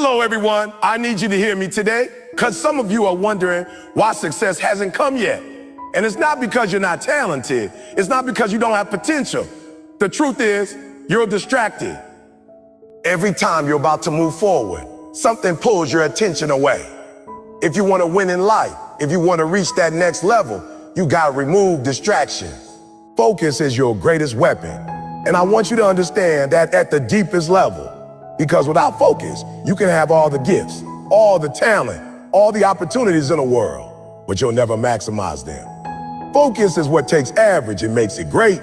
Hello, everyone. I need you to hear me today because some of you are wondering why success hasn't come yet. And it's not because you're not talented. It's not because you don't have potential. The truth is, you're distracted. Every time you're about to move forward, something pulls your attention away. If you want to win in life, if you want to reach that next level, you got to remove distractions. Focus is your greatest weapon. And I want you to understand that at the deepest level, because without focus, you can have all the gifts, all the talent, all the opportunities in the world, but you'll never maximize them. Focus is what takes average and makes it great.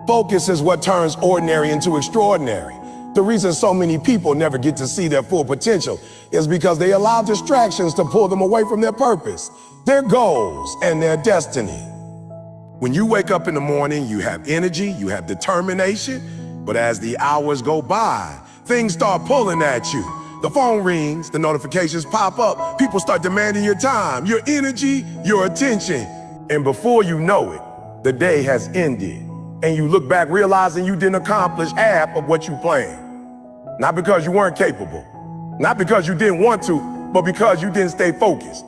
Focus is what turns ordinary into extraordinary. The reason so many people never get to see their full potential is because they allow distractions to pull them away from their purpose, their goals, and their destiny. When you wake up in the morning, you have energy, you have determination, but as the hours go by, things start pulling at you. The phone rings, the notifications pop up, people start demanding your time, your energy, your attention. And before you know it, the day has ended. And you look back realizing you didn't accomplish half of what you planned. Not because you weren't capable, not because you didn't want to, but because you didn't stay focused.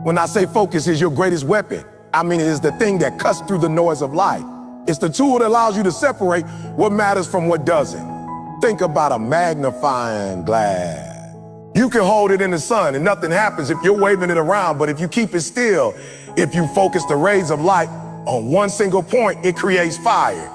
When I say focus is your greatest weapon, I mean it is the thing that cuts through the noise of life. It's the tool that allows you to separate what matters from what doesn't. Think about a magnifying glass. You can hold it in the sun and nothing happens if you're waving it around, but if you keep it still, if you focus the rays of light on one single point, it creates fire.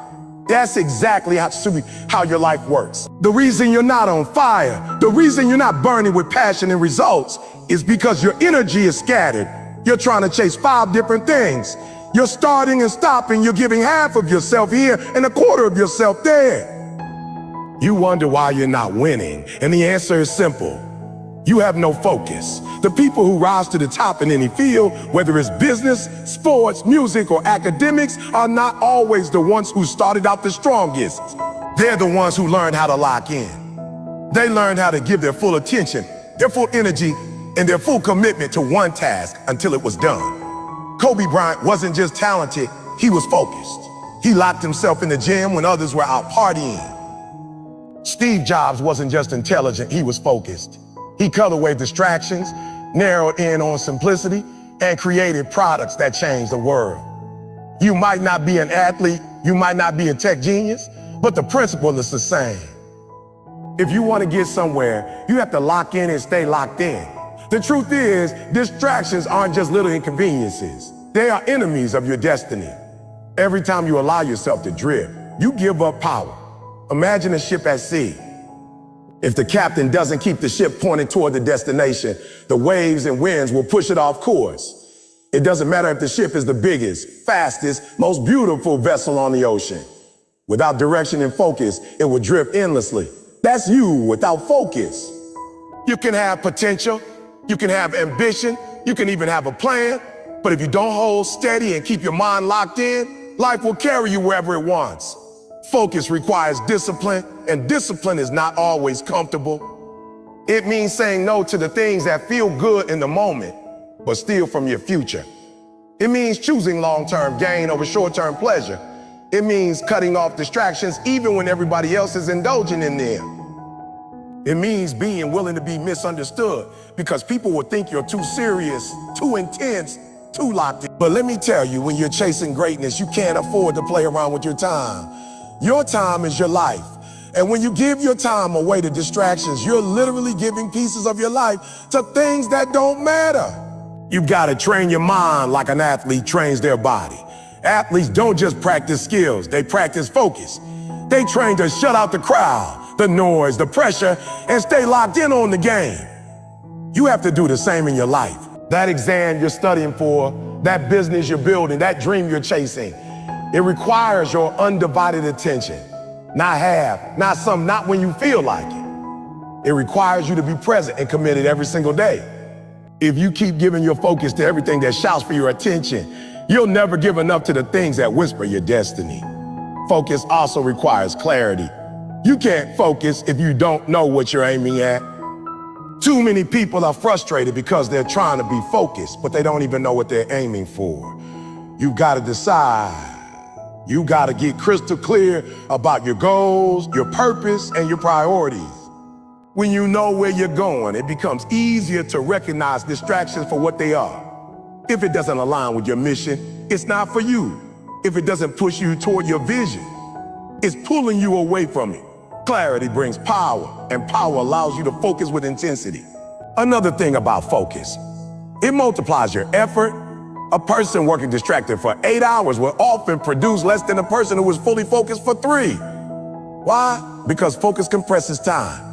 That's exactly how your life works. The reason you're not on fire, the reason you're not burning with passion and results is because your energy is scattered. You're trying to chase 5 different things. You're starting and stopping. You're giving half of yourself here and a quarter of yourself there. You wonder why you're not winning, and the answer is simple. You have no focus. The people who rise to the top in any field, whether it's business, sports, music, or academics, are not always the ones who started out the strongest. They're the ones who learned how to lock in. They learned how to give their full attention, their full energy, and their full commitment to one task until it was done. Kobe Bryant wasn't just talented, he was focused. He locked himself in the gym when others were out partying. Steve Jobs wasn't just intelligent, he was focused. He color-waved distractions, narrowed in on simplicity, and created products that changed the world. You might not be an athlete, you might not be a tech genius, but the principle is the same. If you want to get somewhere, you have to lock in and stay locked in. The truth is, distractions aren't just little inconveniences. They are enemies of your destiny. Every time you allow yourself to drift, you give up power. Imagine a ship at sea. If the captain doesn't keep the ship pointed toward the destination, the waves and winds will push it off course. It doesn't matter if the ship is the biggest, fastest, most beautiful vessel on the ocean. Without direction and focus, it will drift endlessly. That's you without focus. You can have potential, you can have ambition, you can even have a plan, but if you don't hold steady and keep your mind locked in, life will carry you wherever it wants. Focus requires discipline, and discipline is not always comfortable. It means saying no to the things that feel good in the moment, but steal from your future. It means choosing long-term gain over short-term pleasure. It means cutting off distractions even when everybody else is indulging in them. It means being willing to be misunderstood because people will think you're too serious, too intense, too locked in. But let me tell you, when you're chasing greatness, you can't afford to play around with your time. Your time is your life. And when you give your time away to distractions, you're literally giving pieces of your life to things that don't matter. You've got to train your mind like an athlete trains their body. Athletes don't just practice skills, they practice focus. They train to shut out the crowd, the noise, the pressure, and stay locked in on the game. You have to do the same in your life. That exam you're studying for, that business you're building, that dream you're chasing, it requires your undivided attention. Not half, not some, not when you feel like it. It requires you to be present and committed every single day. If you keep giving your focus to everything that shouts for your attention, you'll never give enough to the things that whisper your destiny. Focus also requires clarity. You can't focus if you don't know what you're aiming at. Too many people are frustrated because they're trying to be focused, but they don't even know what they're aiming for. You've got to decide. You got to get crystal clear about your goals, your purpose, and your priorities. When you know where you're going, it becomes easier to recognize distractions for what they are. If it doesn't align with your mission, it's not for you. If it doesn't push you toward your vision, it's pulling you away from it. Clarity brings power, and power allows you to focus with intensity. Another thing about focus, it multiplies your effort. A person working distracted for 8 hours will often produce less than a person who is fully focused for 3. Why? Because focus compresses time.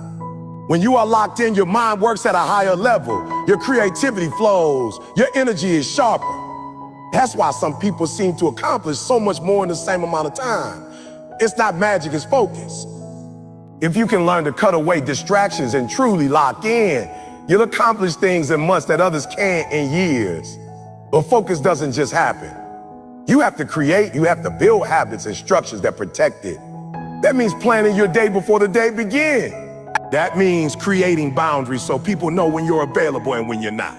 When you are locked in, your mind works at a higher level. Your creativity flows. Your energy is sharper. That's why some people seem to accomplish so much more in the same amount of time. It's not magic, it's focus. If you can learn to cut away distractions and truly lock in, you'll accomplish things in months that others can't in years. But focus doesn't just happen. You have to create, you have to build habits and structures that protect it. That means planning your day before the day begins. That means creating boundaries so people know when you're available and when you're not.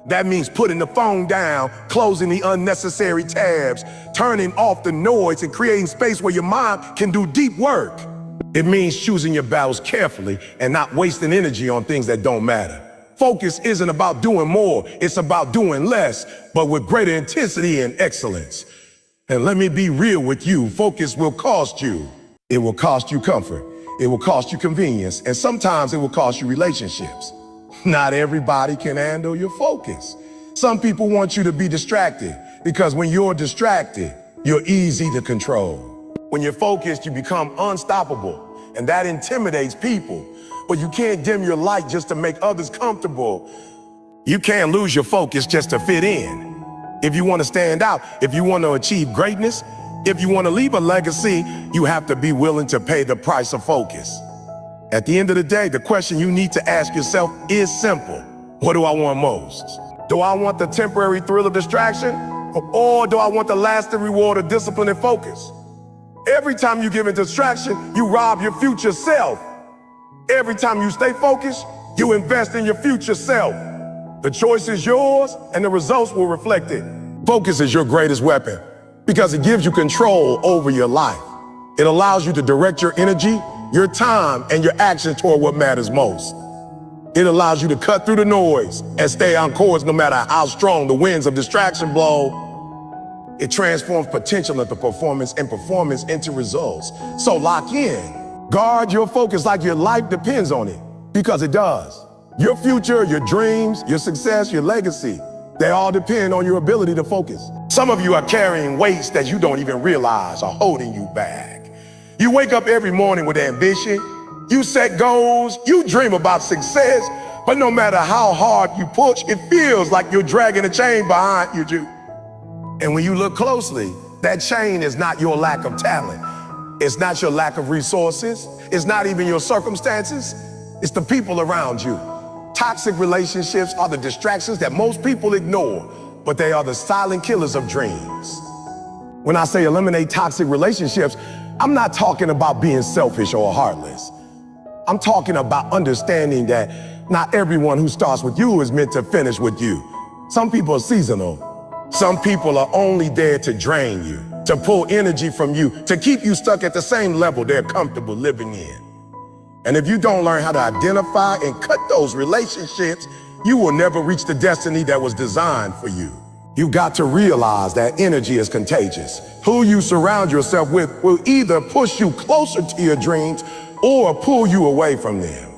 That means putting the phone down, closing the unnecessary tabs, turning off the noise, and creating space where your mind can do deep work. It means choosing your battles carefully and not wasting energy on things that don't matter. Focus isn't about doing more, it's about doing less, but with greater intensity and excellence. And let me be real with you, focus will cost you. It will cost you comfort. It will cost you convenience, and sometimes it will cost you relationships. Not everybody can handle your focus. Some people want you to be distracted because when you're distracted, you're easy to control. When you're focused, you become unstoppable, and that intimidates people. But you can't dim your light just to make others comfortable. You can't lose your focus just to fit in. If you want to stand out, if you want to achieve greatness, if you want to leave a legacy, you have to be willing to pay the price of focus. At the end of the day, the question you need to ask yourself is simple. What do I want most? Do I want the temporary thrill of distraction? Or do I want the lasting reward of discipline and focus? Every time you give in distraction, you rob your future self. Every time you stay focused, you invest in your future self. The choice is yours, and the results will reflect it. Focus is your greatest weapon because it gives you control over your life. It allows you to direct your energy, your time, and your action toward what matters most. It allows you to cut through the noise and stay on course no matter how strong the winds of distraction blow. It transforms potential into performance and performance into results. So lock in. Guard your focus like your life depends on it, because it does. Your future, your dreams, your success, your legacy, they all depend on your ability to focus. Some of you are carrying weights that you don't even realize are holding you back. You wake up every morning with ambition, you set goals, you dream about success, but no matter how hard you push, it feels like you're dragging a chain behind you. And when you look closely, that chain is not your lack of talent. It's not your lack of resources. It's not even your circumstances. It's the people around you. Toxic relationships are the distractions that most people ignore, but they are the silent killers of dreams. When I say eliminate toxic relationships, I'm not talking about being selfish or heartless. I'm talking about understanding that not everyone who starts with you is meant to finish with you. Some people are seasonal. Some people are only there to drain you, to pull energy from you, to keep you stuck at the same level they're comfortable living in. And if you don't learn how to identify and cut those relationships, you will never reach the destiny that was designed for you. You've got to realize that energy is contagious. Who you surround yourself with will either push you closer to your dreams or pull you away from them.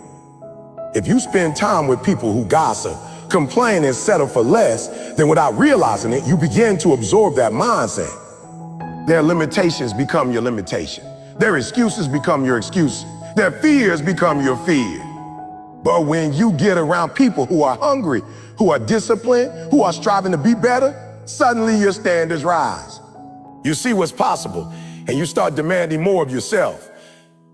If you spend time with people who gossip, complain, and settle for less, then without realizing it, you begin to absorb that mindset. Their limitations become your limitation. Their excuses become your excuse. Their fears become your fear. But when you get around people who are hungry, who are disciplined, who are striving to be better, suddenly your standards rise. You see what's possible, and you start demanding more of yourself.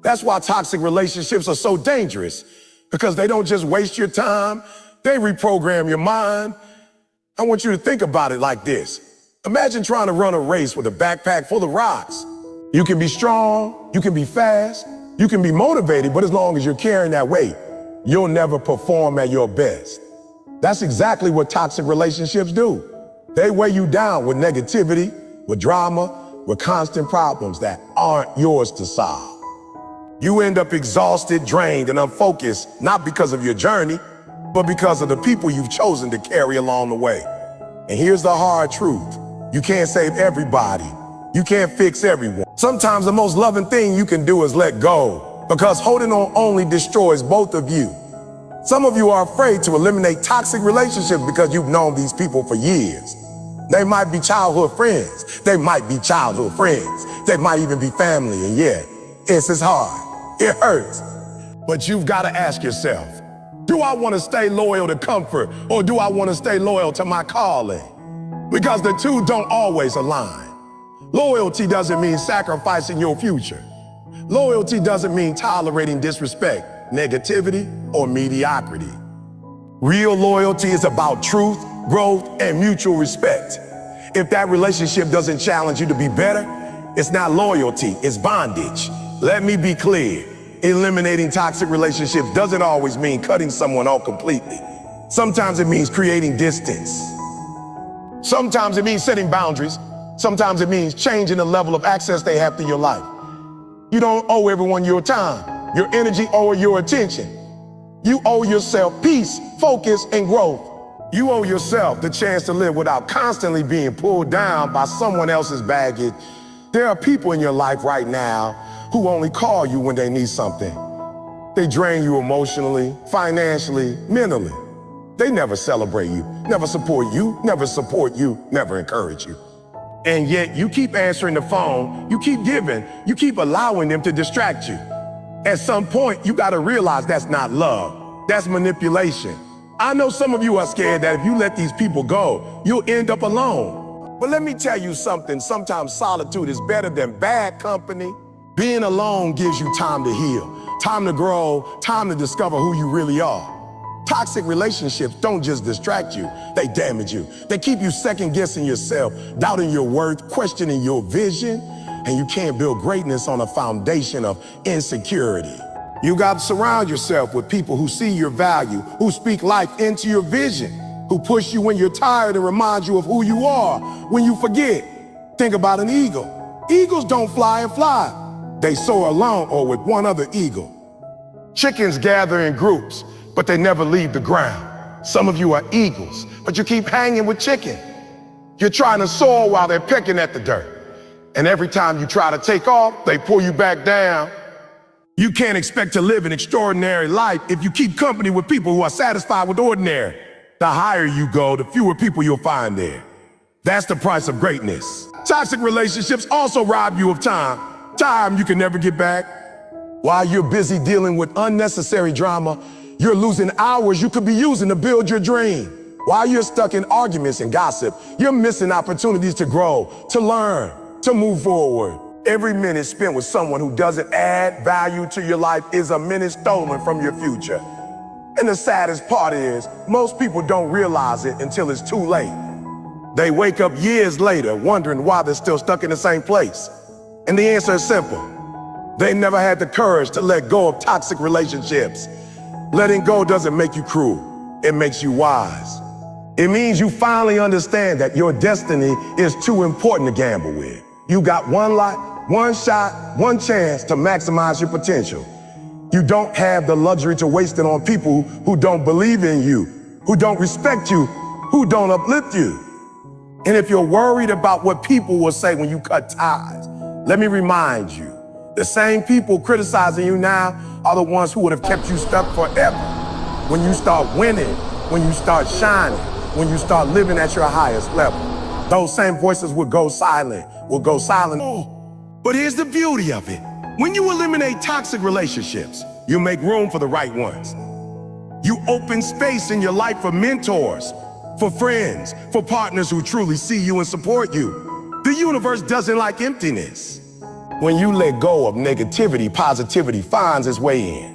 That's why toxic relationships are so dangerous, because they don't just waste your time, they reprogram your mind. I want you to think about it like this. Imagine trying to run a race with a backpack full of rocks. You can be strong, you can be fast, you can be motivated, but as long as you're carrying that weight, you'll never perform at your best. That's exactly what toxic relationships do. They weigh you down with negativity, with drama, with constant problems that aren't yours to solve. You end up exhausted, drained, and unfocused, not because of your journey, but because of the people you've chosen to carry along the way. And here's the hard truth. You can't save everybody. You can't fix everyone. Sometimes the most loving thing you can do is let go, because holding on only destroys both of you. Some of you are afraid to eliminate toxic relationships because you've known these people for years. They might be childhood friends. They might be childhood friends. They might even be family. And yeah, it's hard. It hurts. But you've got to ask yourself, do I want to stay loyal to comfort, or do I want to stay loyal to my calling? Because the two don't always align. Loyalty doesn't mean sacrificing your future. Loyalty doesn't mean tolerating disrespect, negativity, or mediocrity. Real loyalty is about truth, growth, and mutual respect. If that relationship doesn't challenge you to be better, it's not loyalty, it's bondage. Let me be clear. Eliminating toxic relationships doesn't always mean cutting someone off completely. Sometimes it means creating distance. Sometimes it means setting boundaries. Sometimes it means changing the level of access they have to your life. You don't owe everyone your time, your energy, or your attention. You owe yourself peace, focus, and growth. You owe yourself the chance to live without constantly being pulled down by someone else's baggage. There are people in your life right now who only call you when they need something. They drain you emotionally, financially, mentally. They never celebrate you, never support you, never encourage you. And yet you keep answering the phone, you keep giving, you keep allowing them to distract you. At some point, you gotta realize that's not love, that's manipulation. I know some of you are scared that if you let these people go, you'll end up alone. But let me tell you something, sometimes solitude is better than bad company. Being alone gives you time to heal, time to grow, time to discover who you really are. Toxic relationships don't just distract you, they damage you. They keep you second-guessing yourself, doubting your worth, questioning your vision, and you can't build greatness on a foundation of insecurity. You got to surround yourself with people who see your value, who speak life into your vision, who push you when you're tired and remind you of who you are when you forget. Think about an eagle. Eagles don't fly and fly. They soar alone or with one other eagle. Chickens gather in groups, but they never leave the ground. Some of you are eagles, but you keep hanging with chicken. You're trying to soar while they're pecking at the dirt. And every time you try to take off, they pull you back down. You can't expect to live an extraordinary life if you keep company with people who are satisfied with ordinary. The higher you go, the fewer people you'll find there. That's the price of greatness. Toxic relationships also rob you of time. Time you can never get back. While you're busy dealing with unnecessary drama, you're losing hours you could be using to build your dream. While you're stuck in arguments and gossip, you're missing opportunities to grow, to learn, to move forward. Every minute spent with someone who doesn't add value to your life is a minute stolen from your future. And the saddest part is, most people don't realize it until it's too late. They wake up years later wondering why they're still stuck in the same place. And the answer is simple. They never had the courage to let go of toxic relationships. Letting go doesn't make you cruel. It makes you wise. It means you finally understand that your destiny is too important to gamble with. You got one life, one shot, one chance to maximize your potential. You don't have the luxury to waste it on people who don't believe in you, who don't respect you, who don't uplift you. And if you're worried about what people will say when you cut ties, let me remind you, the same people criticizing you now are the ones who would have kept you stuck forever. When you start winning, when you start shining, when you start living at your highest level, those same voices will go silent. Oh, but here's the beauty of it. When you eliminate toxic relationships, you make room for the right ones. You open space in your life for mentors, for friends, for partners who truly see you and support you. The universe doesn't like emptiness. When you let go of negativity, positivity finds its way in.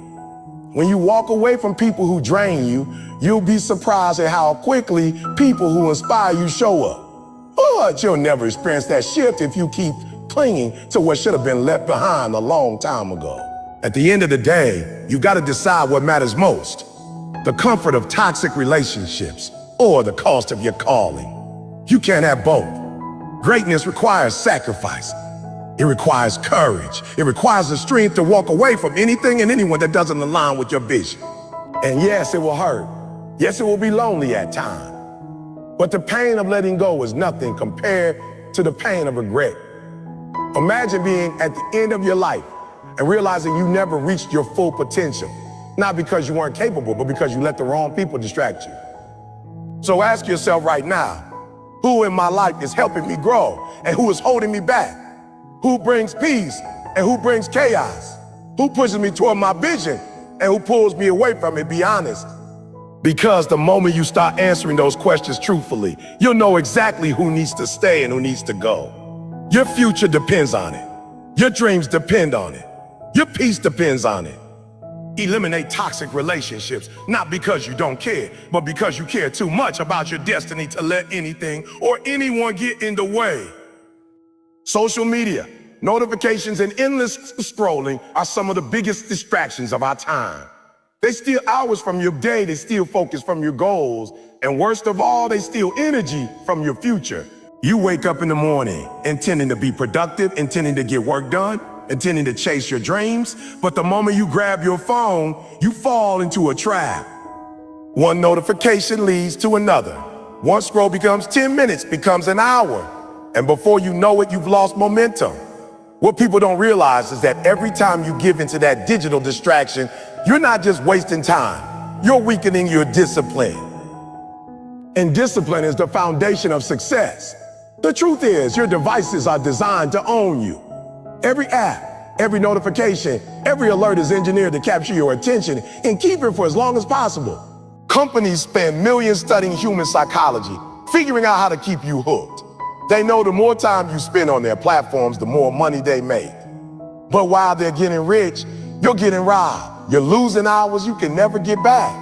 When you walk away from people who drain you, you'll be surprised at how quickly people who inspire you show up. But you'll never experience that shift if you keep clinging to what should have been left behind a long time ago. At the end of the day, you've got to decide what matters most: the comfort of toxic relationships or the cost of your calling. You can't have both. Greatness requires sacrifice. It requires courage. It requires the strength to walk away from anything and anyone that doesn't align with your vision. And yes, it will hurt. Yes, it will be lonely at times. But the pain of letting go is nothing compared to the pain of regret. Imagine being at the end of your life and realizing you never reached your full potential. Not because you weren't capable, but because you let the wrong people distract you. So ask yourself right now, who in my life is helping me grow and who is holding me back? Who brings peace and who brings chaos? Who pushes me toward my vision and who pulls me away from it? Be honest. Because the moment you start answering those questions truthfully, you'll know exactly who needs to stay and who needs to go. Your future depends on it. Your dreams depend on it. Your peace depends on it. Eliminate toxic relationships, not because you don't care, but because you care too much about your destiny to let anything or anyone get in the way. Social media, notifications, and endless scrolling are some of the biggest distractions of our time. They steal hours from your day, they steal focus from your goals, and worst of all, they steal energy from your future. You wake up in the morning intending to be productive, intending to get work done, intending to chase your dreams, but the moment you grab your phone, you fall into a trap. One notification leads to another. One scroll becomes 10 minutes, becomes an hour, and before you know it, you've lost momentum. What people don't realize is that every time you give into that digital distraction, you're not just wasting time, you're weakening your discipline. And discipline is the foundation of success. The truth is, your devices are designed to own you. Every app, every notification, every alert is engineered to capture your attention and keep it for as long as possible. Companies spend millions studying human psychology, figuring out how to keep you hooked. They know the more time you spend on their platforms, the more money they make. But while they're getting rich, you're getting robbed. You're losing hours you can never get back.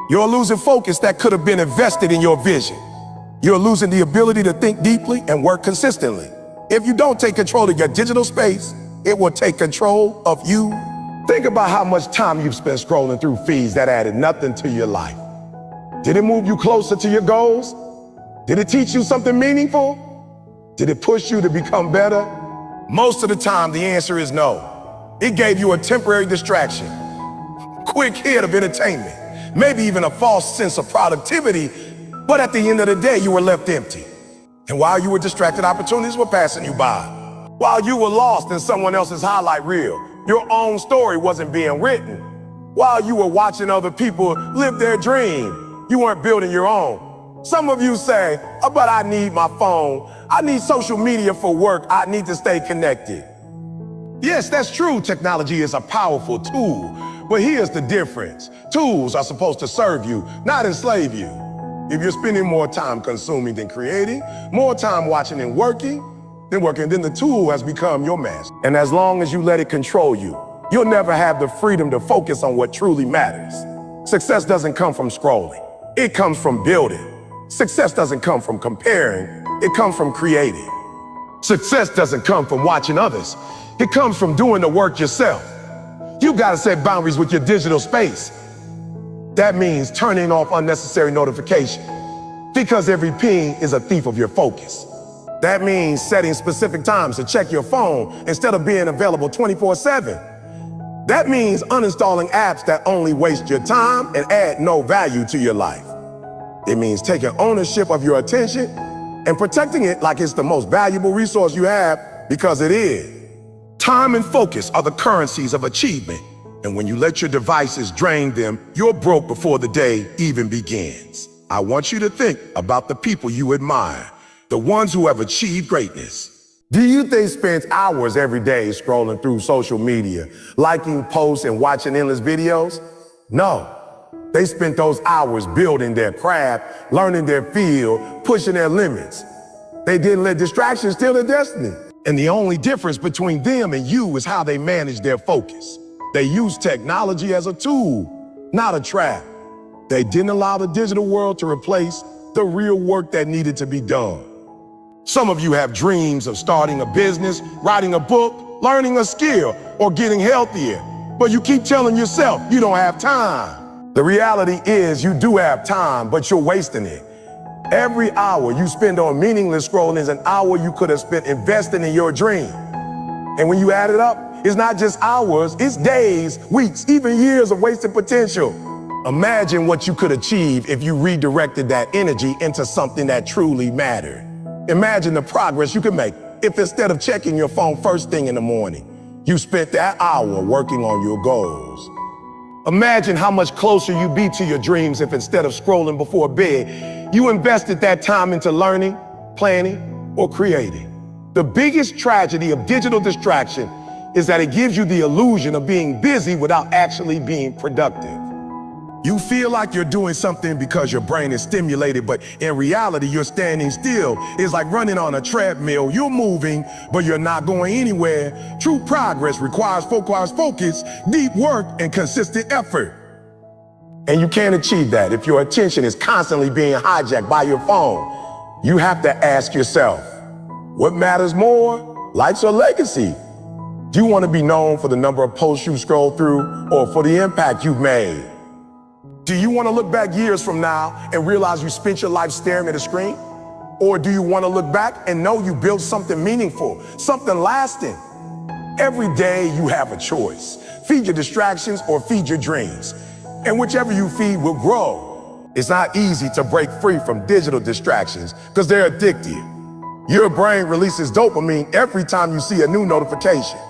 You're losing focus that could have been invested in your vision. You're losing the ability to think deeply and work consistently. If you don't take control of your digital space, it will take control of you. Think about how much time you've spent scrolling through feeds that added nothing to your life. Did it move you closer to your goals? Did it teach you something meaningful? Did it push you to become better? Most of the time, the answer is no. It gave you a temporary distraction, quick hit of entertainment, maybe even a false sense of productivity, but at the end of the day, you were left empty. And while you were distracted, opportunities were passing you by. While you were lost in someone else's highlight reel, your own story wasn't being written. While you were watching other people live their dream, you weren't building your own. Some of you say, oh, but I need my phone. I need social media for work. I need to stay connected. Yes, that's true. Technology is a powerful tool, but here's the difference. Tools are supposed to serve you, not enslave you. If you're spending more time consuming than creating, more time watching and working, then the tool has become your master. And as long as you let it control you, you'll never have the freedom to focus on what truly matters. Success doesn't come from scrolling. It comes from building. Success doesn't come from comparing. It comes from creating. Success doesn't come from watching others. It comes from doing the work yourself. You gotta set boundaries with your digital space. That means turning off unnecessary notifications, because every ping is a thief of your focus. That means setting specific times to check your phone instead of being available 24/7. That means uninstalling apps that only waste your time and add no value to your life. It means taking ownership of your attention and protecting it like it's the most valuable resource you have, because it is. Time and focus are the currencies of achievement. And when you let your devices drain them, you're broke before the day even begins. I want you to think about the people you admire, the ones who have achieved greatness. Do you think they spend hours every day scrolling through social media, liking posts and watching endless videos? No. They spent those hours building their craft, learning their field, pushing their limits. They didn't let distractions steal their destiny. And the only difference between them and you is how they manage their focus. They used technology as a tool, not a trap. They didn't allow the digital world to replace the real work that needed to be done. Some of you have dreams of starting a business, writing a book, learning a skill, or getting healthier, but you keep telling yourself you don't have time. The reality is you do have time, but you're wasting it. Every hour you spend on meaningless scrolling is an hour you could have spent investing in your dream. And when you add it up, it's not just hours, it's days, weeks, even years of wasted potential. Imagine what you could achieve if you redirected that energy into something that truly mattered. Imagine the progress you could make if instead of checking your phone first thing in the morning, you spent that hour working on your goals. Imagine how much closer you'd be to your dreams if instead of scrolling before bed, you invested that time into learning, planning, or creating. The biggest tragedy of digital distraction is that it gives you the illusion of being busy without actually being productive. You feel like you're doing something because your brain is stimulated, but in reality, you're standing still. It's like running on a treadmill. You're moving, but you're not going anywhere. True progress requires focus, deep work, and consistent effort. And you can't achieve that if your attention is constantly being hijacked by your phone. You have to ask yourself, what matters more, likes or legacy? Do you want to be known for the number of posts you scroll through or for the impact you've made? Do you want to look back years from now and realize you spent your life staring at a screen? Or do you want to look back and know you built something meaningful, something lasting? Every day you have a choice. Feed your distractions or feed your dreams. And whichever you feed will grow. It's not easy to break free from digital distractions because they're addictive. Your brain releases dopamine every time you see a new notification.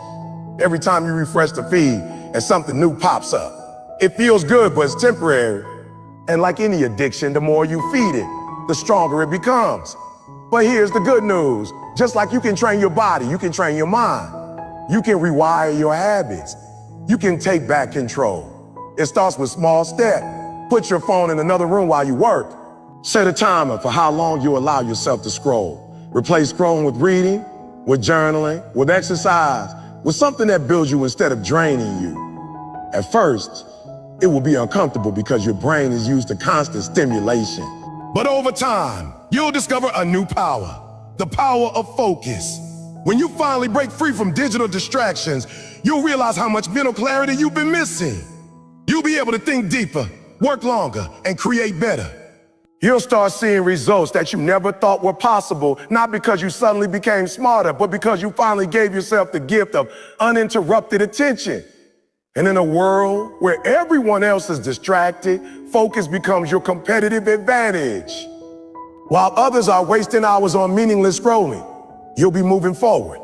Every time you refresh the feed and something new pops up. It feels good, but it's temporary. And like any addiction, the more you feed it, the stronger it becomes. But here's the good news. Just like you can train your body, you can train your mind. You can rewire your habits. You can take back control. It starts with small steps. Put your phone in another room while you work. Set a timer for how long you allow yourself to scroll. Replace scrolling with reading, with journaling, with exercise, with something that builds you instead of draining you. At first, it will be uncomfortable because your brain is used to constant stimulation. But over time, you'll discover a new power, the power of focus. When you finally break free from digital distractions, you'll realize how much mental clarity you've been missing. You'll be able to think deeper, work longer, and create better. You'll start seeing results that you never thought were possible, not because you suddenly became smarter, but because you finally gave yourself the gift of uninterrupted attention. And in a world where everyone else is distracted, focus becomes your competitive advantage. While others are wasting hours on meaningless scrolling, you'll be moving forward.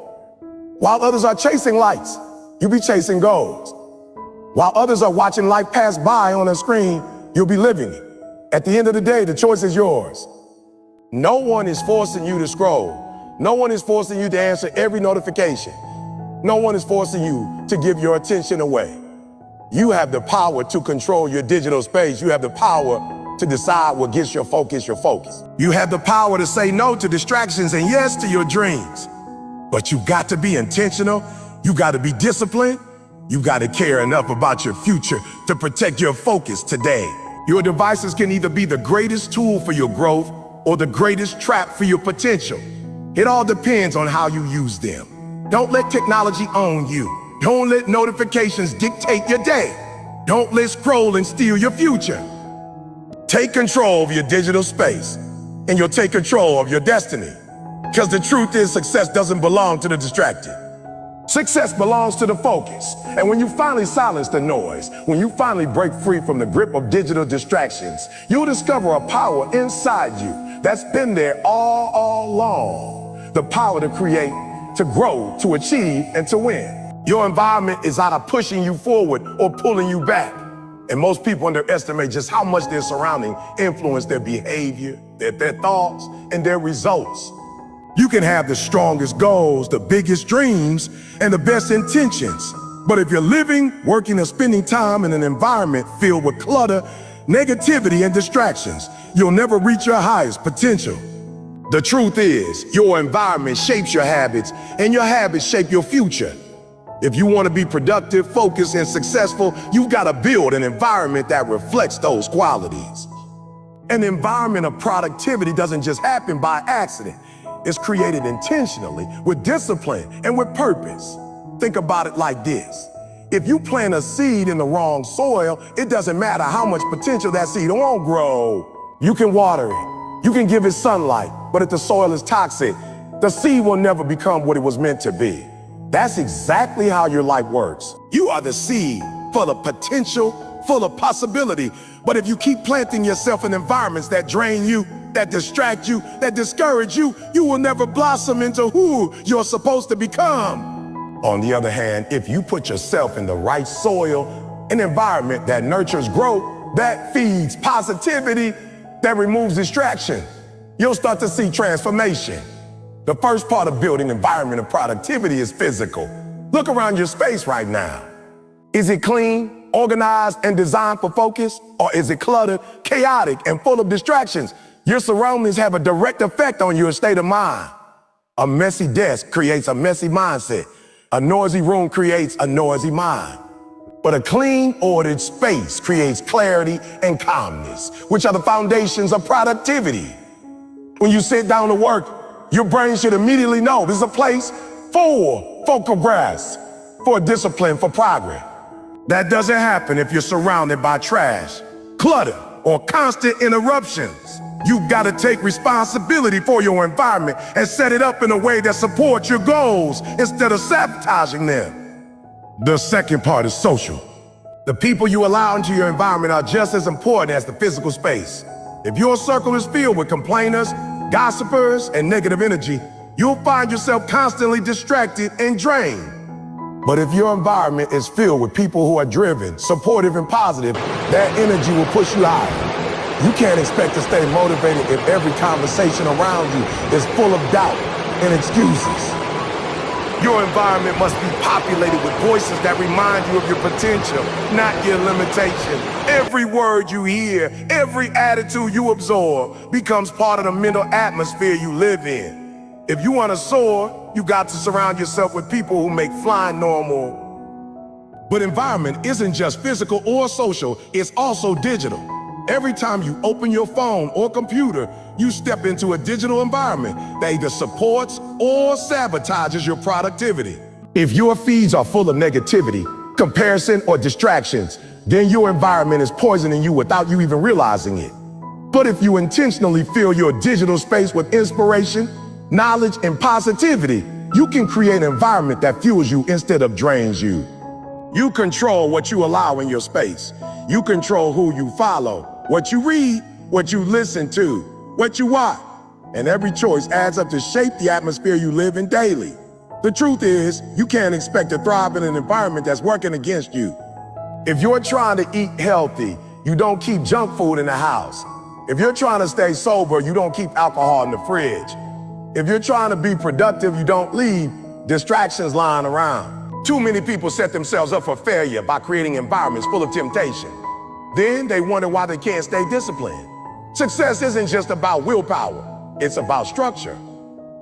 While others are chasing likes, you'll be chasing goals. While others are watching life pass by on a screen, you'll be living it. At the end of the day, the choice is yours. No one is forcing you to scroll. No one is forcing you to answer every notification. No one is forcing you to give your attention away. You have the power to control your digital space. You have the power to decide what gets your focus. You have the power to say no to distractions and yes to your dreams. But you've got to be intentional. You got to be disciplined. You got to care enough about your future to protect your focus today. Your devices can either be the greatest tool for your growth or the greatest trap for your potential. It all depends on how you use them. Don't let technology own you. Don't let notifications dictate your day. Don't let scrolling steal your future. Take control of your digital space, and you'll take control of your destiny. Because the truth is, success doesn't belong to the distracted. Success belongs to the focus. And when you finally silence the noise, when you finally break free from the grip of digital distractions, you'll discover a power inside you that's been there all along. The power to create, to grow, to achieve, and to win. Your environment is either pushing you forward or pulling you back. And most people underestimate just how much their surroundings influence their behavior, their thoughts, and their results. You can have the strongest goals, the biggest dreams, and the best intentions. But if you're living, working, or spending time in an environment filled with clutter, negativity, and distractions, you'll never reach your highest potential. The truth is, your environment shapes your habits, and your habits shape your future. If you want to be productive, focused, and successful, you've got to build an environment that reflects those qualities. An environment of productivity doesn't just happen by accident. It's created intentionally, with discipline and with purpose. Think about it like this. If you plant a seed in the wrong soil, it doesn't matter how much potential that seed won't grow. You can water it. You can give it sunlight, but if the soil is toxic, the seed will never become what it was meant to be. That's exactly how your life works. You are the seed full of potential, full of possibility. But if you keep planting yourself in environments that drain you, that distract you, that discourage you, you will never blossom into who you're supposed to become. On the other hand, if you put yourself in the right soil, an environment that nurtures growth, that feeds positivity, that removes distraction, you'll start to see transformation. The first part of building environment of productivity is physical. Look around your space right now. Is it clean, organized, and designed for focus? Or is it cluttered, chaotic, and full of distractions? Your surroundings have a direct effect on your state of mind. A messy desk creates a messy mindset. A noisy room creates a noisy mind. But a clean, ordered space creates clarity and calmness, which are the foundations of productivity. When you sit down to work, your brain should immediately know this is a place for focal grasp, for discipline, for progress. That doesn't happen if you're surrounded by trash, clutter, or constant interruptions. You've got to take responsibility for your environment and set it up in a way that supports your goals instead of sabotaging them. The second part is social. The people you allow into your environment are just as important as the physical space. If your circle is filled with complainers, gossipers, and negative energy, you'll find yourself constantly distracted and drained. But if your environment is filled with people who are driven, supportive, and positive, that energy will push you higher. You can't expect to stay motivated if every conversation around you is full of doubt and excuses. Your environment must be populated with voices that remind you of your potential, not your limitation. Every word you hear, every attitude you absorb becomes part of the mental atmosphere you live in. If you want to soar, you got to surround yourself with people who make flying normal. But environment isn't just physical or social, it's also digital. Every time you open your phone or computer, you step into a digital environment that either supports or sabotages your productivity. If your feeds are full of negativity, comparison, or distractions, then your environment is poisoning you without you even realizing it. But if you intentionally fill your digital space with inspiration, knowledge, and positivity, you can create an environment that fuels you instead of drains you. You control what you allow in your space. You control who you follow, what you read, what you listen to, what you watch. And every choice adds up to shape the atmosphere you live in daily. The truth is, you can't expect to thrive in an environment that's working against you. If you're trying to eat healthy, you don't keep junk food in the house. If you're trying to stay sober, you don't keep alcohol in the fridge. If you're trying to be productive, you don't leave distractions lying around. Too many people set themselves up for failure by creating environments full of temptation. Then they wonder why they can't stay disciplined. Success isn't just about willpower, it's about structure.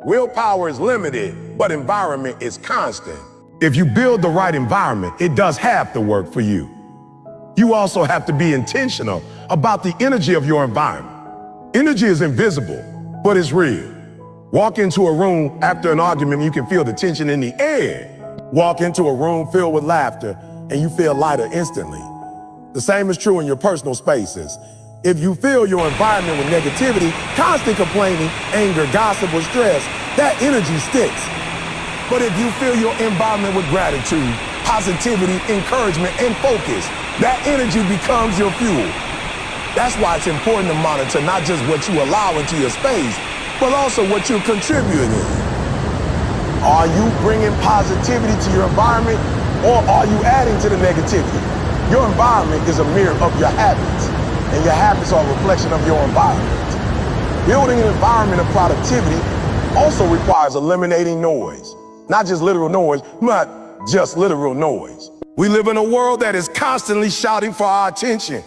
Willpower is limited, but environment is constant. If you build the right environment, it does half the work for you. You also have to be intentional about the energy of your environment. Energy is invisible, but it's real. Walk into a room after an argument, you can feel the tension in the air. Walk into a room filled with laughter, and you feel lighter instantly. The same is true in your personal spaces. If you fill your environment with negativity, constant complaining, anger, gossip, or stress, that energy sticks. But if you fill your environment with gratitude, positivity, encouragement, and focus, that energy becomes your fuel. That's why it's important to monitor not just what you allow into your space, but also what you're contributing. Are you bringing positivity to your environment, or are you adding to the negativity? Your environment is a mirror of your habits, and your habits are a reflection of your environment. Building an environment of productivity also requires eliminating noise. Not just literal noise, but just literal noise. We live in a world that is constantly shouting for our attention.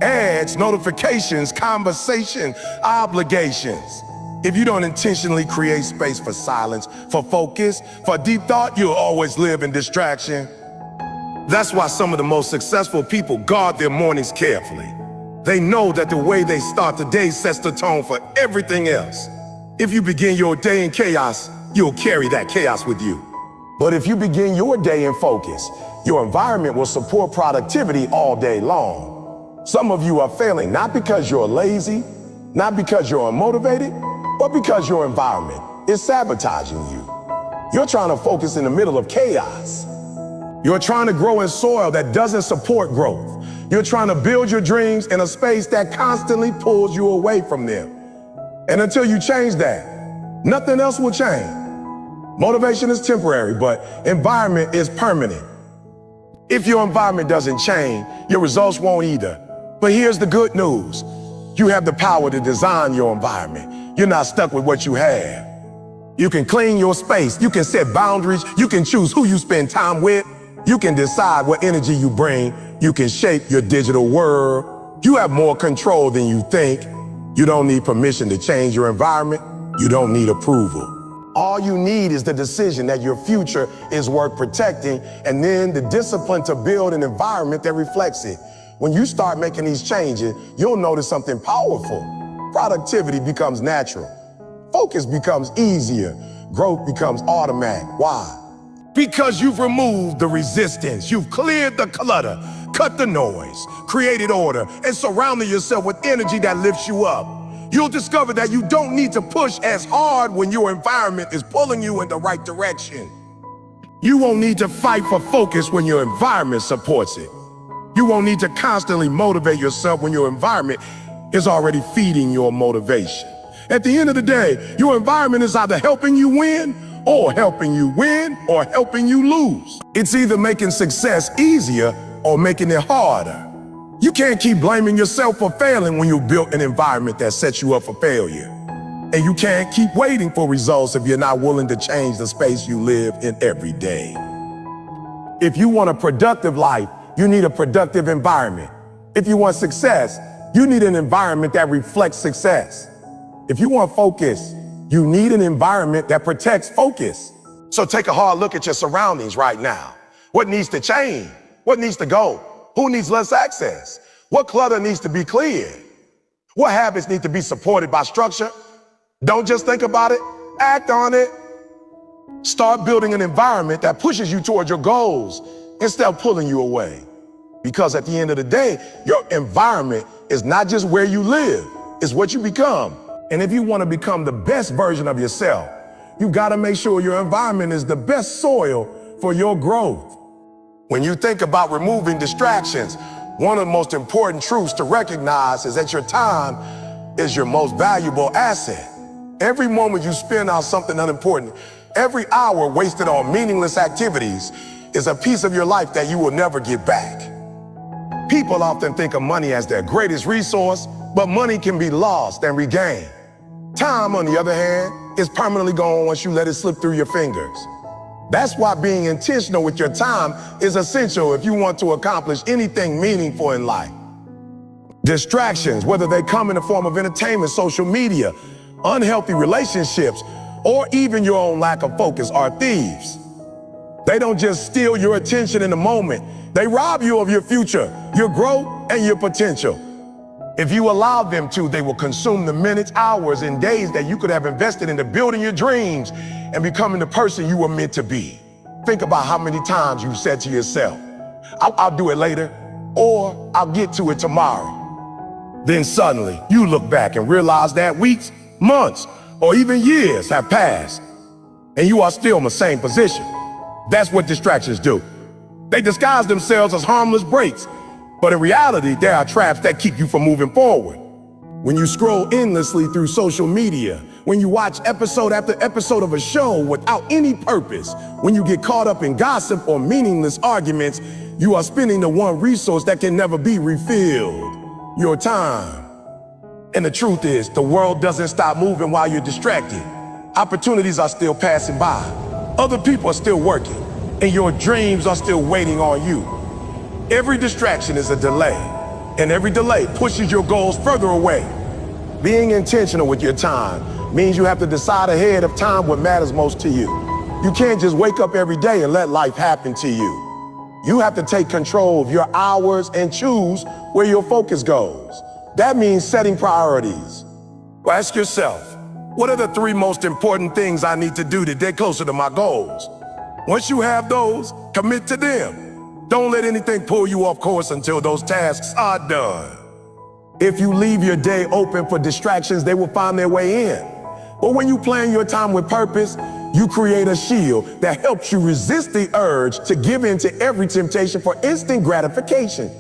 Ads, notifications, conversation, obligations. If you don't intentionally create space for silence, for focus, for deep thought, you'll always live in distraction. That's why some of the most successful people guard their mornings carefully. They know that the way they start the day sets the tone for everything else. If you begin your day in chaos, you'll carry that chaos with you. But if you begin your day in focus, your environment will support productivity all day long. Some of you are failing not because you're lazy, not because you're unmotivated, but because your environment is sabotaging you. You're trying to focus in the middle of chaos. You're trying to grow in soil that doesn't support growth. You're trying to build your dreams in a space that constantly pulls you away from them. And until you change that, nothing else will change. Motivation is temporary, but environment is permanent. If your environment doesn't change, your results won't either. But here's the good news. You have the power to design your environment. You're not stuck with what you have. You can clean your space. You can set boundaries. You can choose who you spend time with. You can decide what energy you bring. You can shape your digital world. You have more control than you think. You don't need permission to change your environment. You don't need approval. All you need is the decision that your future is worth protecting, and then the discipline to build an environment that reflects it. When you start making these changes, you'll notice something powerful. Productivity becomes natural. Focus becomes easier. Growth becomes automatic. Why? Because you've removed the resistance. You've cleared the clutter, cut the noise, created order, and surrounded yourself with energy that lifts you up. You'll discover that you don't need to push as hard when your environment is pulling you in the right direction. You won't need to fight for focus when your environment supports it. You won't need to constantly motivate yourself when your environment is already feeding your motivation. At the end of the day, your environment is either helping you win or helping you lose. It's either making success easier or making it harder. You can't keep blaming yourself for failing when you built an environment that sets you up for failure. And you can't keep waiting for results if you're not willing to change the space you live in every day. If you want a productive life, you need a productive environment. If you want success, you need an environment that reflects success. If you want focus, you need an environment that protects focus. So take a hard look at your surroundings right now. What needs to change? What needs to go? Who needs less access? What clutter needs to be cleared? What habits need to be supported by structure? Don't just think about it, act on it. Start building an environment that pushes you toward your goals instead of pulling you away. Because at the end of the day, your environment is not just where you live, it's what you become. And if you want to become the best version of yourself, you've got to make sure your environment is the best soil for your growth. When you think about removing distractions, one of the most important truths to recognize is that your time is your most valuable asset. Every moment you spend on something unimportant, every hour wasted on meaningless activities is a piece of your life that you will never get back. People often think of money as their greatest resource, but money can be lost and regained. Time, on the other hand, is permanently gone once you let it slip through your fingers. That's why being intentional with your time is essential if you want to accomplish anything meaningful in life. Distractions, whether they come in the form of entertainment, social media, unhealthy relationships, or even your own lack of focus, are thieves. They don't just steal your attention in the moment. They rob you of your future, your growth, and your potential. If you allow them to, they will consume the minutes, hours, and days that you could have invested into building your dreams and becoming the person you were meant to be. Think about how many times you said to yourself, I'll do it later, or I'll get to it tomorrow. Then suddenly you look back and realize that weeks, months, or even years have passed, and you are still in the same position. That's what distractions do. They disguise themselves as harmless breaks, but in reality, they are traps that keep you from moving forward. When you scroll endlessly through social media, when you watch episode after episode of a show without any purpose, when you get caught up in gossip or meaningless arguments, you are spending the one resource that can never be refilled, your time. And the truth is, the world doesn't stop moving while you're distracted. Opportunities are still passing by. Other people are still working, and your dreams are still waiting on you. Every distraction is a delay, and every delay pushes your goals further away. Being intentional with your time means you have to decide ahead of time what matters most to you. You can't just wake up every day and let life happen to you. You have to take control of your hours and choose where your focus goes. That means setting priorities. Well, ask yourself, what are the 3 most important things I need to do to get closer to my goals? Once you have those, commit to them. Don't let anything pull you off course until those tasks are done. If you leave your day open for distractions, they will find their way in. But when you plan your time with purpose, You create a shield that helps you resist the urge to give in to every temptation for instant gratification.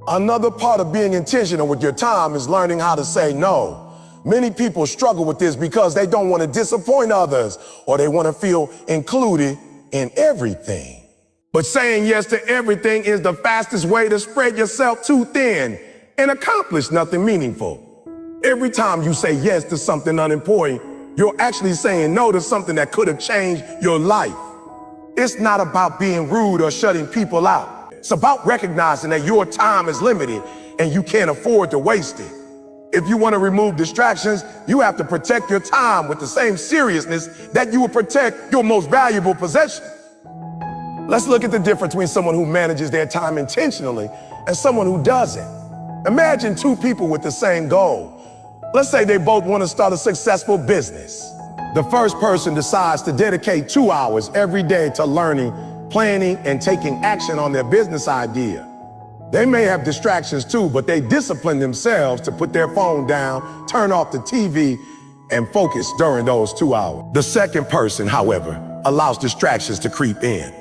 Another part of being intentional with your time is learning how to say no. Many people struggle with this because they don't want to disappoint others or they want to feel included in everything. But saying yes to everything is the fastest way to spread yourself too thin and accomplish nothing meaningful. Every time you say yes to something unimportant, you're actually saying no to something that could have changed your life. It's not about being rude or shutting people out. It's about recognizing that your time is limited and you can't afford to waste it. If you want to remove distractions, you have to protect your time with the same seriousness that you would protect your most valuable possession. Let's look at the difference between someone who manages their time intentionally and someone who doesn't. Imagine two people with the same goal. Let's say they both want to start a successful business. The first person decides to dedicate 2 hours every day to learning, planning, and taking action on their business idea. They may have distractions too, but they discipline themselves to put their phone down, turn off the TV, and focus during those 2 hours. The second person, however, allows distractions to creep in.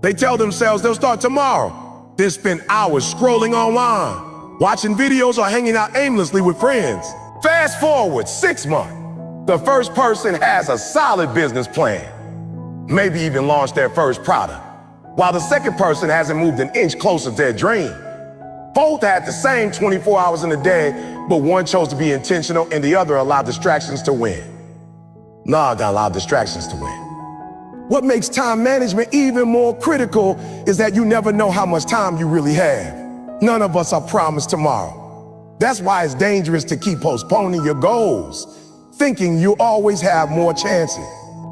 They tell themselves they'll start tomorrow, then spend hours scrolling online, watching videos or hanging out aimlessly with friends. Fast forward 6 months. The first person has a solid business plan, maybe even launched their first product, while the second person hasn't moved an inch closer to their dream. Both had the same 24 hours in a day, but one chose to be intentional and the other allowed distractions to win. I gotta allow distractions to win. What makes time management even more critical is that you never know how much time you really have. None of us are promised tomorrow. That's why it's dangerous to keep postponing your goals, thinking you always have more chances.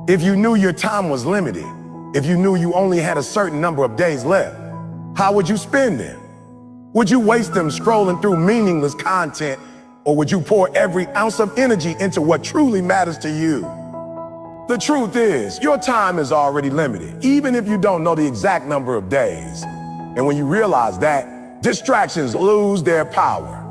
If you knew your time was limited, if you knew you only had a certain number of days left, how would you spend them? Would you waste them scrolling through meaningless content, or would you pour every ounce of energy into what truly matters to you? The truth is, your time is already limited, even if you don't know the exact number of days. And when you realize that, distractions lose their power.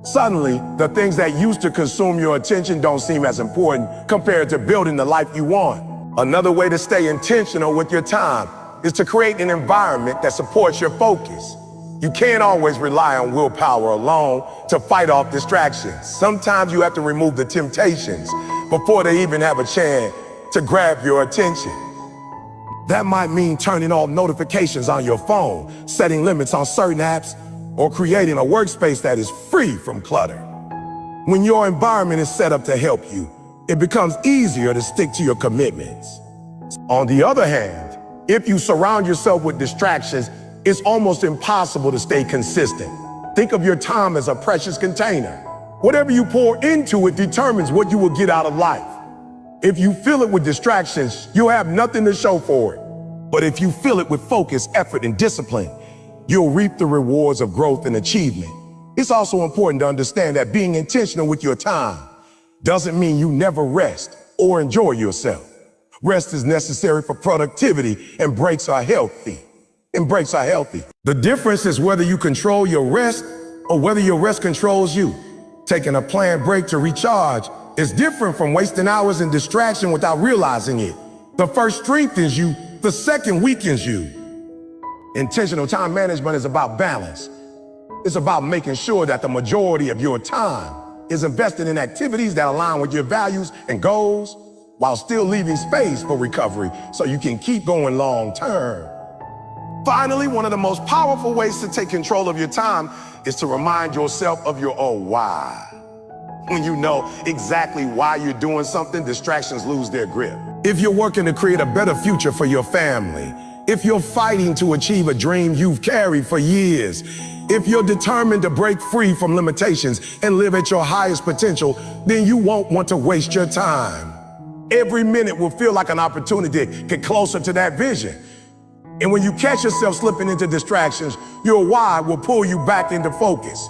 Suddenly, the things that used to consume your attention don't seem as important compared to building the life you want. Another way to stay intentional with your time is to create an environment that supports your focus. You can't always rely on willpower alone to fight off distractions. Sometimes you have to remove the temptations before they even have a chance to grab your attention. That might mean turning off notifications on your phone, setting limits on certain apps, or creating a workspace that is free from clutter. When your environment is set up to help you, it becomes easier to stick to your commitments. On the other hand, if you surround yourself with distractions, it's almost impossible to stay consistent. Think of your time as a precious container. Whatever you pour into it determines what you will get out of life. If you fill it with distractions, you'll have nothing to show for it. But if you fill it with focus, effort, and discipline, you'll reap the rewards of growth and achievement. It's also important to understand that being intentional with your time doesn't mean you never rest or enjoy yourself. Rest is necessary for productivity, and breaks are healthy. The difference is whether you control your rest or whether your rest controls you. Taking a planned break to recharge is different from wasting hours in distraction without realizing it. The first strengthens you, the second weakens you. Intentional time management is about balance. It's about making sure that the majority of your time is invested in activities that align with your values and goals, while still leaving space for recovery so you can keep going long term. Finally, one of the most powerful ways to take control of your time is to remind yourself of your own why. When you know exactly why you're doing something, distractions lose their grip. If you're working to create a better future for your family, if you're fighting to achieve a dream you've carried for years, if you're determined to break free from limitations and live at your highest potential, then you won't want to waste your time. Every minute will feel like an opportunity to get closer to that vision. And when you catch yourself slipping into distractions, your why will pull you back into focus.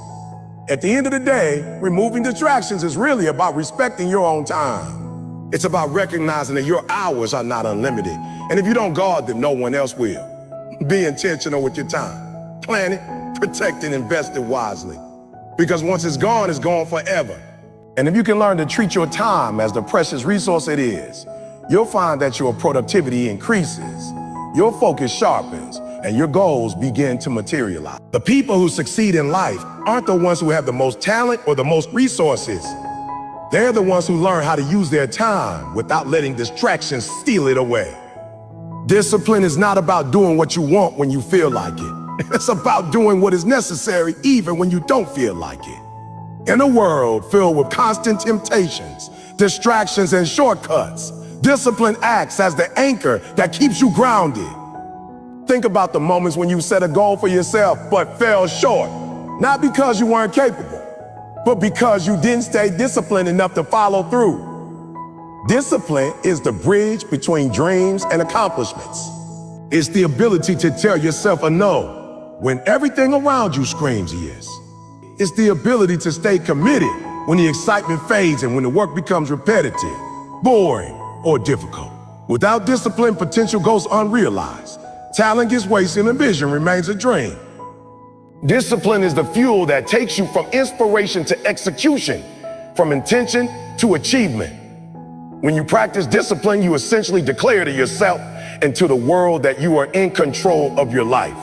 At the end of the day, removing distractions is really about respecting your own time. It's about recognizing that your hours are not unlimited. And if you don't guard them, no one else will. Be intentional with your time. Plan it, protect it, invest it wisely. Because once it's gone forever. And if you can learn to treat your time as the precious resource it is, you'll find that your productivity increases, your focus sharpens, and your goals begin to materialize. The people who succeed in life aren't the ones who have the most talent or the most resources. They're the ones who learn how to use their time without letting distractions steal it away. Discipline is not about doing what you want when you feel like it. It's about doing what is necessary even when you don't feel like it. In a world filled with constant temptations, distractions, and shortcuts, discipline acts as the anchor that keeps you grounded. Think about the moments when you set a goal for yourself but fell short, not because you weren't capable, but because you didn't stay disciplined enough to follow through. Discipline is the bridge between dreams and accomplishments. It's the ability to tell yourself a no when everything around you screams yes. It's the ability to stay committed when the excitement fades and when the work becomes repetitive, boring, or difficult. Without discipline, potential goes unrealized. Talent gets wasted and vision remains a dream. Discipline is the fuel that takes you from inspiration to execution, from intention to achievement. When you practice discipline, you essentially declare to yourself and to the world that you are in control of your life.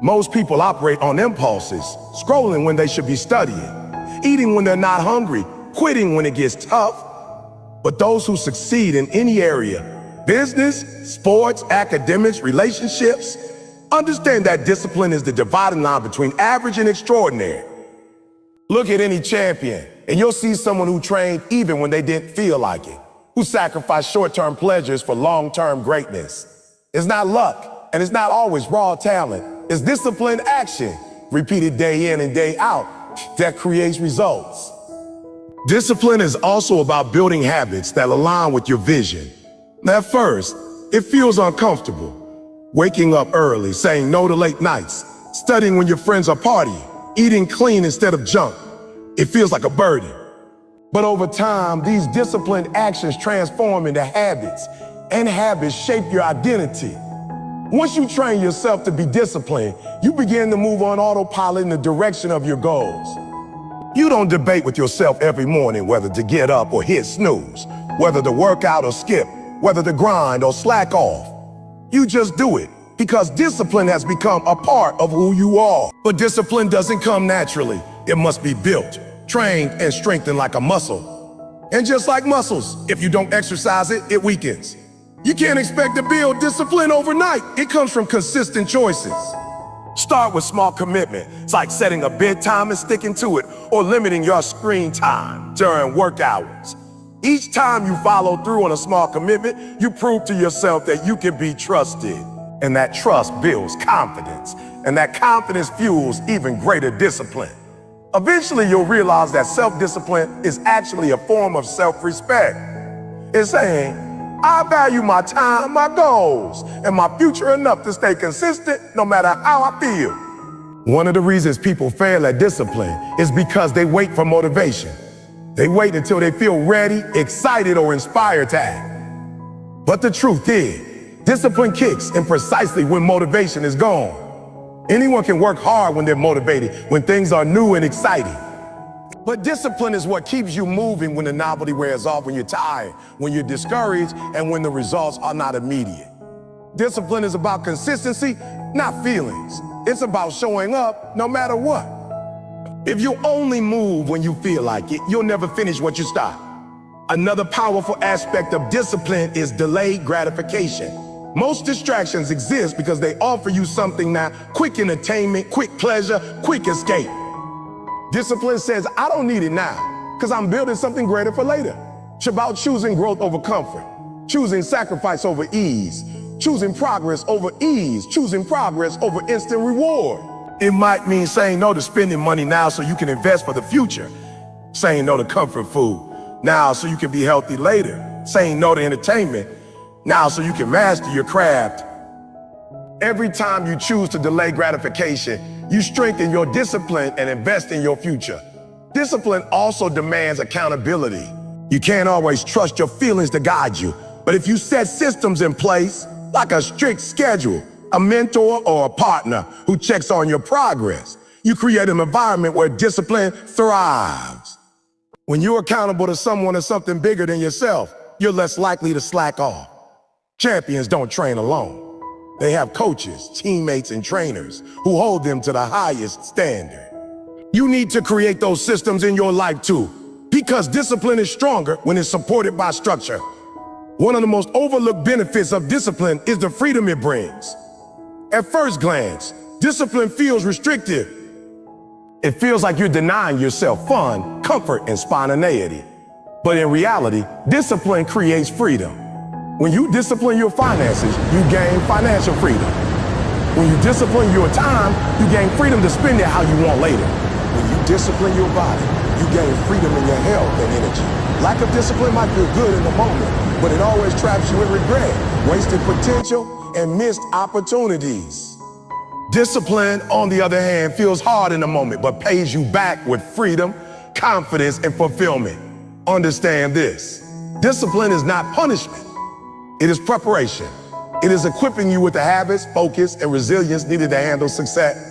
Most people operate on impulses, scrolling when they should be studying, eating when they're not hungry, quitting when it gets tough. But those who succeed in any area, business, sports, academics, relationships, understand that discipline is the dividing line between average and extraordinary. Look at any champion, and you'll see someone who trained even when they didn't feel like it, who sacrificed short-term pleasures for long-term greatness. It's not luck, and it's not always raw talent. It's disciplined action, repeated day in and day out, that creates results. Discipline is also about building habits that align with your vision. At first, it feels uncomfortable. Waking up early, saying no to late nights, studying when your friends are partying, eating clean instead of junk. It feels like a burden. But over time, these disciplined actions transform into habits, and habits shape your identity. Once you train yourself to be disciplined, you begin to move on autopilot in the direction of your goals. You don't debate with yourself every morning whether to get up or hit snooze, whether to work out or skip, whether to grind or slack off. You just do it because discipline has become a part of who you are. But discipline doesn't come naturally. It must be built, trained, and strengthened like a muscle. And just like muscles, if you don't exercise it, it weakens. You can't expect to build discipline overnight. It comes from consistent choices. Start with small commitment. It's like setting a bedtime and sticking to it, or limiting your screen time during work hours. Each time you follow through on a small commitment, you prove to yourself that you can be trusted. And that trust builds confidence. And that confidence fuels even greater discipline. Eventually, you'll realize that self-discipline is actually a form of self-respect. It's saying, I value my time, my goals, and my future enough to stay consistent no matter how I feel. One of the reasons people fail at discipline is because they wait for motivation. They wait until they feel ready, excited, or inspired to act. But the truth is, discipline kicks in precisely when motivation is gone. Anyone can work hard when they're motivated, when things are new and exciting. But discipline is what keeps you moving when the novelty wears off, when you're tired, when you're discouraged, and when the results are not immediate. Discipline is about consistency, not feelings. It's about showing up no matter what. If you only move when you feel like it, you'll never finish what you start. Another powerful aspect of discipline is delayed gratification. Most distractions exist because they offer you something now: quick entertainment, quick pleasure, quick escape. Discipline says, I don't need it now because I'm building something greater for later. It's about choosing growth over comfort, choosing sacrifice over ease, choosing progress over ease, choosing progress over instant reward. It might mean saying no to spending money now so you can invest for the future, saying no to comfort food now so you can be healthy later, saying no to entertainment now so you can master your craft. Every time you choose to delay gratification, you strengthen your discipline and invest in your future. Discipline also demands accountability. You can't always trust your feelings to guide you, but if you set systems in place, like a strict schedule, a mentor or a partner who checks on your progress, you create an environment where discipline thrives. When you're accountable to someone or something bigger than yourself, you're less likely to slack off. Champions don't train alone. They have coaches, teammates, and trainers who hold them to the highest standard. You need to create those systems in your life too, because discipline is stronger when it's supported by structure. One of the most overlooked benefits of discipline is the freedom it brings. At first glance, discipline feels restrictive. It feels like you're denying yourself fun, comfort, and spontaneity. But in reality, discipline creates freedom. When you discipline your finances, you gain financial freedom. When you discipline your time, you gain freedom to spend it how you want later. When you discipline your body, you gain freedom in your health and energy. Lack of discipline might feel good in the moment, but it always traps you in regret, wasted potential, and missed opportunities. Discipline, on the other hand, feels hard in the moment, but pays you back with freedom, confidence, and fulfillment. Understand this. Discipline is not punishment. It is preparation. It is equipping you with the habits, focus, and resilience needed to handle success.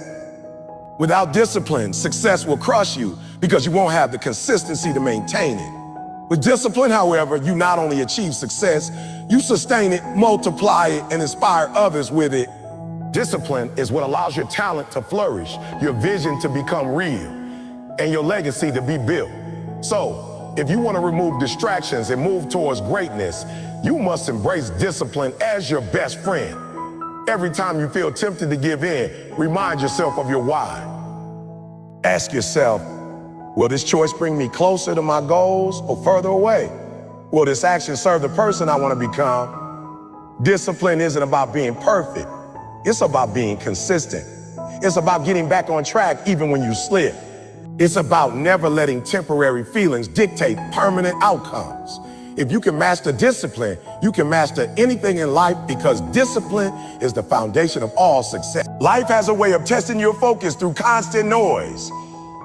Without discipline, success will crush you because you won't have the consistency to maintain it. With discipline, however, you not only achieve success, you sustain it, multiply it, and inspire others with it. Discipline is what allows your talent to flourish, your vision to become real, and your legacy to be built. So, if you want to remove distractions and move towards greatness, you must embrace discipline as your best friend. Every time you feel tempted to give in, remind yourself of your why. Ask yourself, will this choice bring me closer to my goals or further away? Will this action serve the person I want to become? Discipline isn't about being perfect. It's about being consistent. It's about getting back on track even when you slip. It's about never letting temporary feelings dictate permanent outcomes. If you can master discipline, you can master anything in life because discipline is the foundation of all success. Life has a way of testing your focus through constant noise.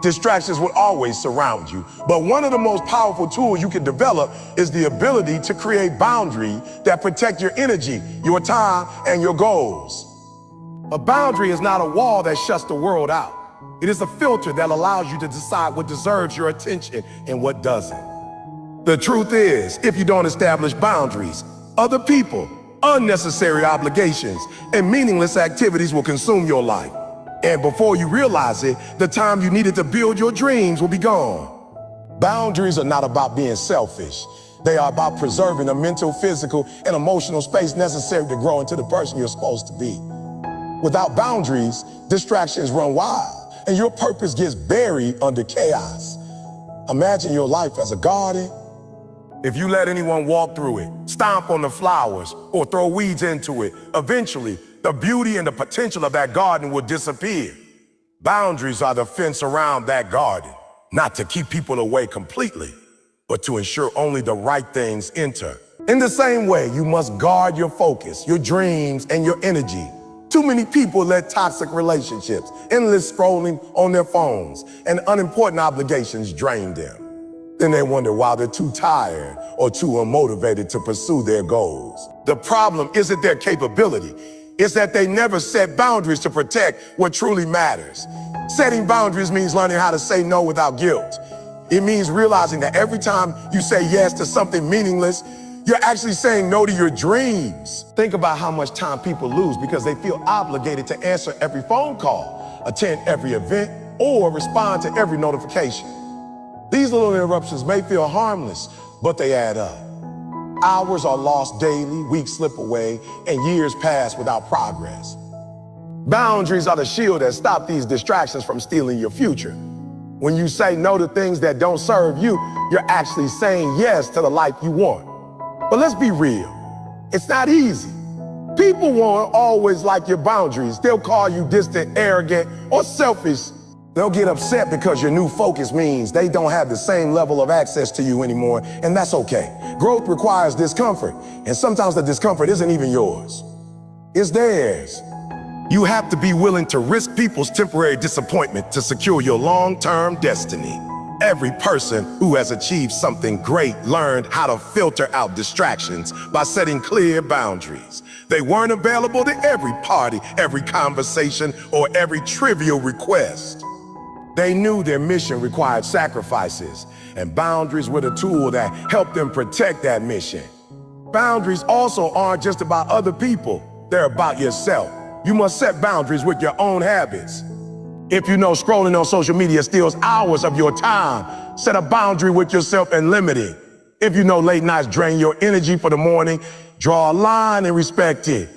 Distractions will always surround you, but one of the most powerful tools you can develop is the ability to create boundaries that protect your energy, your time, and your goals. A boundary is not a wall that shuts the world out. It is a filter that allows you to decide what deserves your attention and what doesn't. The truth is, if you don't establish boundaries, other people, unnecessary obligations, and meaningless activities will consume your life. And before you realize it, the time you needed to build your dreams will be gone. Boundaries are not about being selfish. They are about preserving the mental, physical, and emotional space necessary to grow into the person you're supposed to be. Without boundaries, distractions run wild, and your purpose gets buried under chaos. Imagine your life as a garden. If you let anyone walk through it, stomp on the flowers, or throw weeds into it, eventually, the beauty and the potential of that garden will disappear. Boundaries are the fence around that garden, not to keep people away completely, but to ensure only the right things enter. In the same way, you must guard your focus, your dreams, and your energy. Too many people let toxic relationships, endless scrolling on their phones, and unimportant obligations drain them. Then they wonder why they're too tired or too unmotivated to pursue their goals. The problem isn't their capability. It's that they never set boundaries to protect what truly matters. Setting boundaries means learning how to say no without guilt. It means realizing that every time you say yes to something meaningless, you're actually saying no to your dreams. Think about how much time people lose because they feel obligated to answer every phone call, attend every event, or respond to every notification. These little interruptions may feel harmless, but they add up. Hours are lost daily, weeks slip away, and years pass without progress. Boundaries are the shield that stop these distractions from stealing your future. When you say no to things that don't serve you, you're actually saying yes to the life you want. But let's be real, it's not easy. People won't always like your boundaries. They'll call you distant, arrogant, or selfish. They'll get upset because your new focus means they don't have the same level of access to you anymore, and that's okay. Growth requires discomfort, and sometimes the discomfort isn't even yours. It's theirs. You have to be willing to risk people's temporary disappointment to secure your long-term destiny. Every person who has achieved something great learned how to filter out distractions by setting clear boundaries. They weren't available to every party, every conversation, or every trivial request. They knew their mission required sacrifices, and boundaries were the tool that helped them protect that mission. Boundaries also aren't just about other people, they're about yourself. You must set boundaries with your own habits. If you know scrolling on social media steals hours of your time, set a boundary with yourself and limit it. If you know late nights drain your energy for the morning, draw a line and respect it.